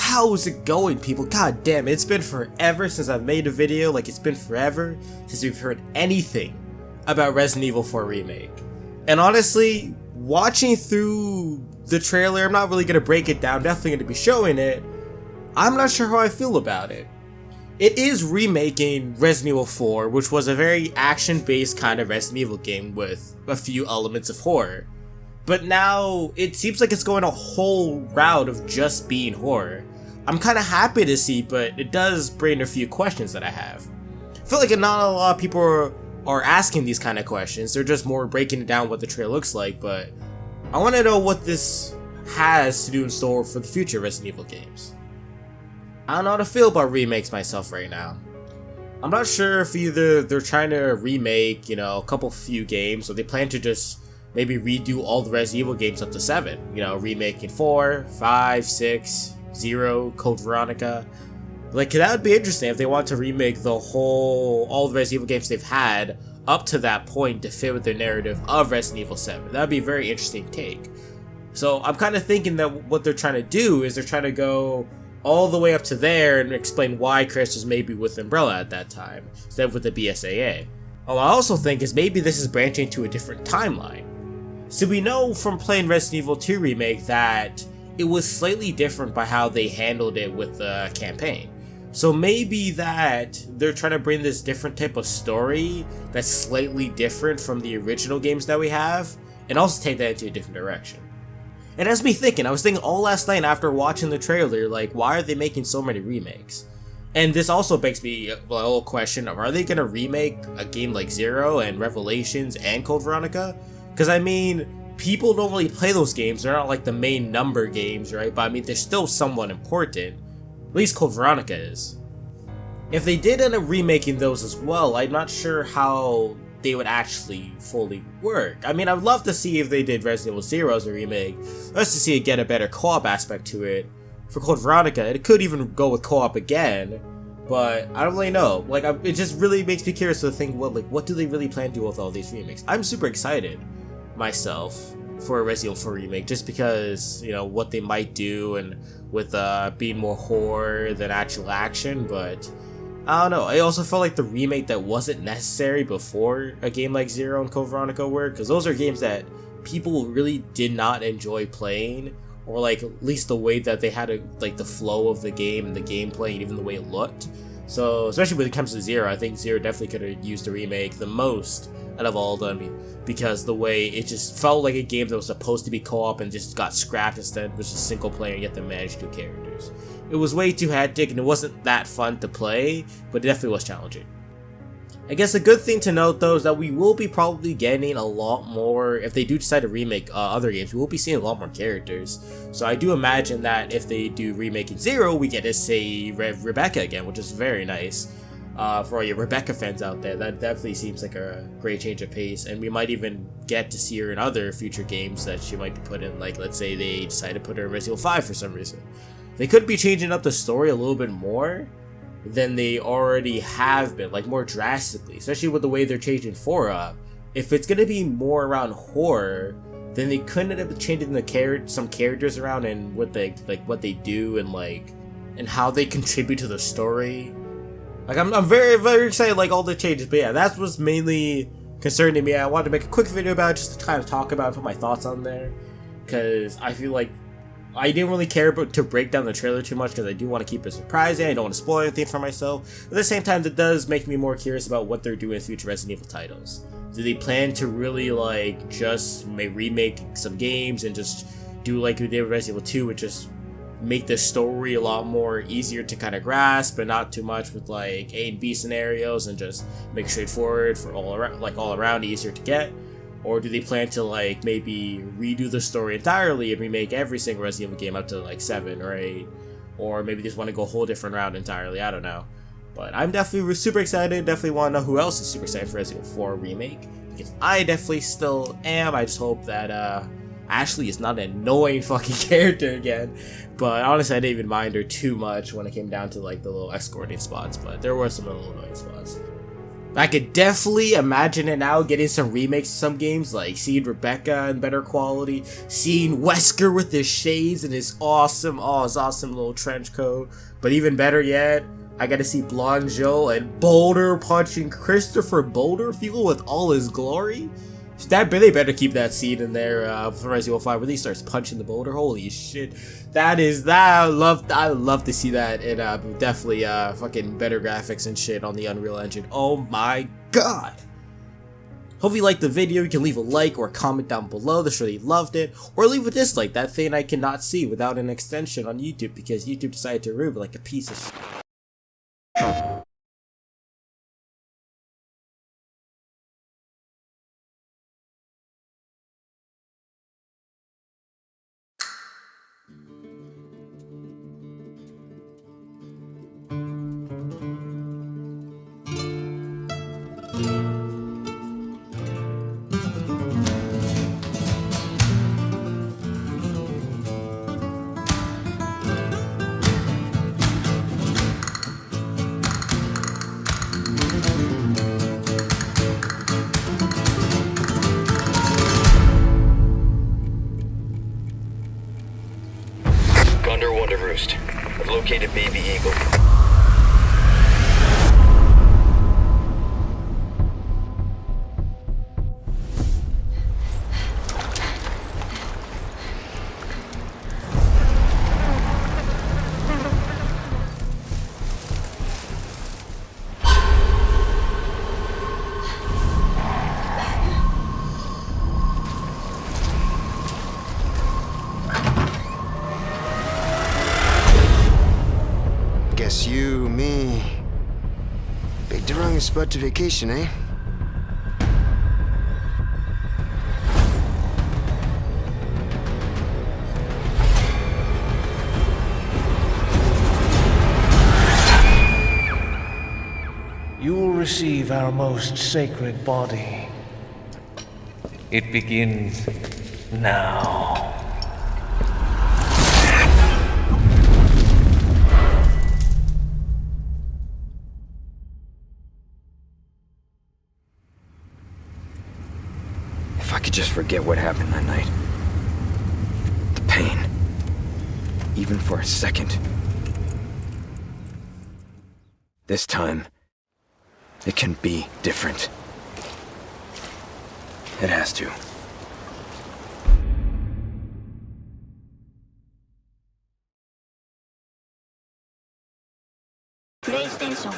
How's it going, people? God damn, it's been forever since I've made a video. Like, it's been forever since we've heard anything about Resident Evil 4 Remake. And honestly, watching through the trailer, I'm not really going to break it down, definitely going to be showing it. I'm not sure how I feel about it. It is remaking Resident Evil 4, which was a very action-based kind of Resident Evil game with a few elements of horror. But now, it seems like it's going a whole route of just being horror. I'm kind of happy to see, but it does bring a few questions that I have. I feel like not a lot of people are asking these kind of questions, they're just more breaking down what the trailer looks like, but I want to know what this has to do in store for the future Resident Evil games. I don't know how to feel about remakes myself right now. I'm not sure if either they're trying to remake, a few games, or they plan to just maybe redo all the Resident Evil games up to 7. Remaking 4, 5, 6, 0, Code Veronica. Like, that would be interesting if they want to remake all the Resident Evil games they've had up to that point to fit with their narrative of Resident Evil 7. That would be a very interesting take. So I'm kind of thinking that what they're trying to do is they're trying to go all the way up to there and explain why Chris was maybe with Umbrella at that time, instead of with the BSAA. What I also think is maybe this is branching to a different timeline. So we know from playing Resident Evil 2 Remake that it was slightly different by how they handled it with the campaign. So maybe that they're trying to bring this different type of story that's slightly different from the original games that we have, and also take that into a different direction. It has me thinking, I was thinking all last night after watching the trailer, like, why are they making so many remakes? And this also begs me a little question of, are they going to remake a game like Zero and Revelations and Code Veronica? Because I mean, people don't really play those games, they're not like the main number games, right? But I mean, they're still somewhat important. At least Code Veronica is. If they did end up remaking those as well, I'm not sure how they would actually fully work. I mean, I'd love to see if they did Resident Evil 0 as a remake, just to see it get a better co-op aspect to it. For Code Veronica, it could even go with co-op again, but I don't really know. Like, it just really makes me curious to think, what do they really plan to do with all these remakes? I'm super excited myself for a Resident Evil 4 remake, just because, what they might do, and with being more horror than actual action, but I don't know. I also felt like the remake that wasn't necessary before a game like Zero and Code Veronica were, because those are games that people really did not enjoy playing, or like at least the way that they had the flow of the game and the gameplay and even the way it looked. So especially when it comes to Zero, I think Zero definitely could have used the remake the most out of all of them, because the way it just felt like a game that was supposed to be co-op and just got scrapped instead was just single player and you have to manage 2 characters. It was way too hectic and it wasn't that fun to play, but it definitely was challenging. I guess a good thing to note though is that we will be probably getting a lot more, if they do decide to remake other games, we will be seeing a lot more characters. So I do imagine that if they do remake Zero, we get to see Rebecca again, which is very nice. For all your Rebecca fans out there, that definitely seems like a great change of pace, and we might even get to see her in other future games that she might be put in, like let's say they decide to put her in Resident Evil 5 for some reason. They could be changing up the story a little bit more than they already have been, like more drastically, especially with the way they're changing 4 up. If it's gonna be more around horror, then they couldn't end up changing some characters around and what they do and how they contribute to the story. Like, I'm very, very excited, all the changes, but yeah, that's what's mainly concerning me. I wanted to make a quick video about it, just to kind of talk about it, put my thoughts on there, because I feel like I didn't really care to break down the trailer too much, because I do want to keep it surprising, I don't want to spoil anything for myself. At the same time, it does make me more curious about what they're doing in future Resident Evil titles. Do they plan to really, just remake some games and just do like we did with Resident Evil 2, which just make the story a lot more easier to kind of grasp, but not too much with A and B scenarios, and just make it straightforward for all around easier to get? Or do they plan to maybe redo the story entirely and remake every single Resident Evil game up to 7 or 8? Or maybe just want to go a whole different route entirely, I don't know. But I'm definitely super excited, definitely want to know who else is super excited for Resident Evil 4 Remake, because I definitely still am. I just hope that Ashley is not an annoying fucking character again. But honestly, I didn't even mind her too much when it came down to the little escorting spots, but there were some little annoying spots. I could definitely imagine it now, getting some remakes of some games, like seeing Rebecca in better quality, seeing Wesker with his shades and his awesome little trench coat. But even better yet, I gotta see Blonde Joe and Boulder punching Christopher Boulderfield with all his glory. They better keep that scene in there for Resident Evil 5 where he starts punching the boulder. Holy shit. I would love to see that, and definitely fucking better graphics and shit on the Unreal Engine. Oh my god. Hope you liked the video. You can leave a like or a comment down below to show that you loved it, or leave a dislike, that thing I cannot see without an extension on YouTube because YouTube decided to remove it like a piece of shit. Roost. I've located Baby Eagle. Guess you, me, picked the wrong spot to vacation, eh? You will receive our most sacred body. It begins now. If I could just forget what happened that night. The pain. Even for a second. This time, it can be different. It has to. PlayStation